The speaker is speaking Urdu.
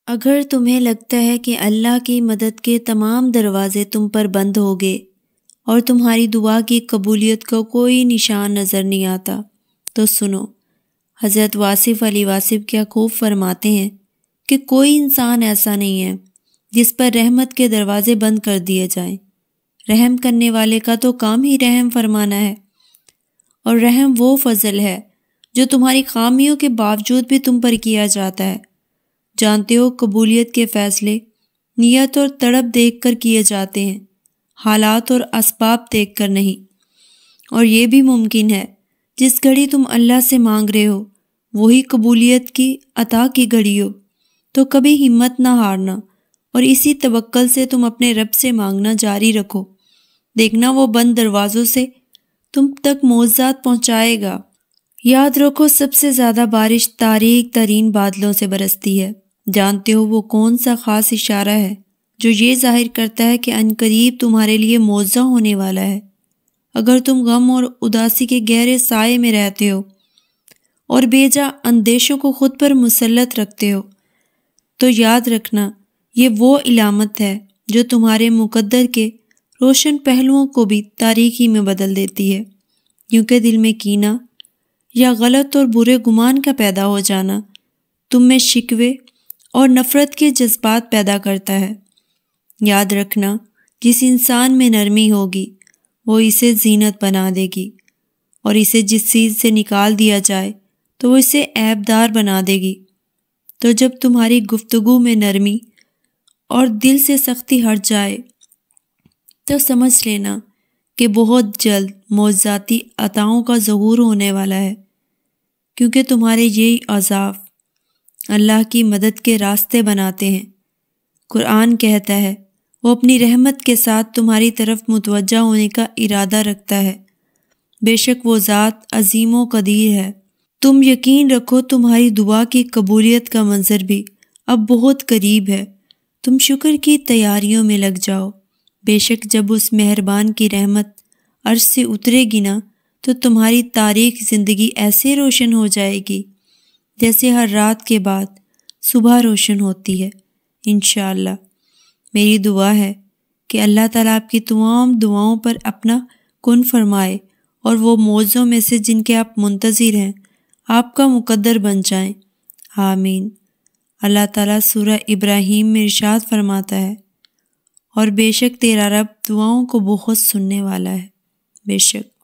اگر تمہیں لگتا ہے کہ اللہ کی مدد کے تمام دروازے تم پر بند ہو گئے اور تمہاری دعا کی قبولیت کا کوئی نشان نظر نہیں آتا، تو سنو، حضرت واصف علی واصف کیا خوب فرماتے ہیں کہ کوئی انسان ایسا نہیں ہے جس پر رحمت کے دروازے بند کر دیے جائیں۔ رحم کرنے والے کا تو کام ہی رحم فرمانا ہے، اور رحم وہ فضل ہے جو تمہاری خامیوں کے باوجود بھی تم پر کیا جاتا ہے۔ جانتے ہو قبولیت کے فیصلے نیت اور تڑپ دیکھ کر کیے جاتے ہیں، حالات اور اسباب دیکھ کر نہیں۔ اور یہ بھی ممکن ہے جس گھڑی تم اللہ سے مانگ رہے ہو وہی قبولیت کی عطا کی گھڑی ہو، تو کبھی ہمت نہ ہارنا اور اسی توکل سے تم اپنے رب سے مانگنا جاری رکھو۔ دیکھنا وہ بند دروازوں سے تم تک معجزات پہنچائے گا۔ یاد رکھو، سب سے زیادہ بارش تاریک ترین بادلوں سے برستی ہے۔ جانتے ہو وہ کون سا خاص اشارہ ہے جو یہ ظاہر کرتا ہے کہ عنقریب تمہارے لیے معجزہ ہونے والا ہے؟ اگر تم غم اور اداسی کے گہرے سائے میں رہتے ہو اور بے جا اندیشوں کو خود پر مسلط رکھتے ہو، تو یاد رکھنا یہ وہ علامت ہے جو تمہارے مقدر کے روشن پہلوؤں کو بھی تاریکی میں بدل دیتی ہے، کیونکہ دل میں کینہ یا غلط اور برے گمان کا پیدا ہو جانا تم میں شکوے اور نفرت کے جذبات پیدا کرتا ہے۔ یاد رکھنا، جس انسان میں نرمی ہوگی وہ اسے زینت بنا دے گی، اور اسے جس چیز سے نکال دیا جائے تو وہ اسے عیب دار بنا دے گی۔ تو جب تمہاری گفتگو میں نرمی اور دل سے سختی ہٹ جائے تو سمجھ لینا کہ بہت جلد معجزاتی عطاؤں کا ظہور ہونے والا ہے، کیونکہ تمہارے یہی اعضاف اللہ کی مدد کے راستے بناتے ہیں۔ قرآن کہتا ہے وہ اپنی رحمت کے ساتھ تمہاری طرف متوجہ ہونے کا ارادہ رکھتا ہے، بے شک وہ ذات عظیم و قدیر ہے۔ تم یقین رکھو تمہاری دعا کی قبولیت کا منظر بھی اب بہت قریب ہے۔ تم شکر کی تیاریوں میں لگ جاؤ، بے شک جب اس مہربان کی رحمت عرش سے اترے گی نا تو تمہاری تاریک زندگی ایسے روشن ہو جائے گی جیسے ہر رات کے بعد صبح روشن ہوتی ہے۔ انشاءاللہ میری دعا ہے کہ اللہ تعالیٰ آپ کی تمام دعاؤں پر اپنا کن فرمائے اور وہ معجزوں میں سے جن کے آپ منتظر ہیں آپ کا مقدر بن جائیں۔ آمین۔ اللہ تعالیٰ سورہ ابراہیم میں ارشاد فرماتا ہے، اور بے شک تیرا رب دعاؤں کو بہت سننے والا ہے۔ بے شک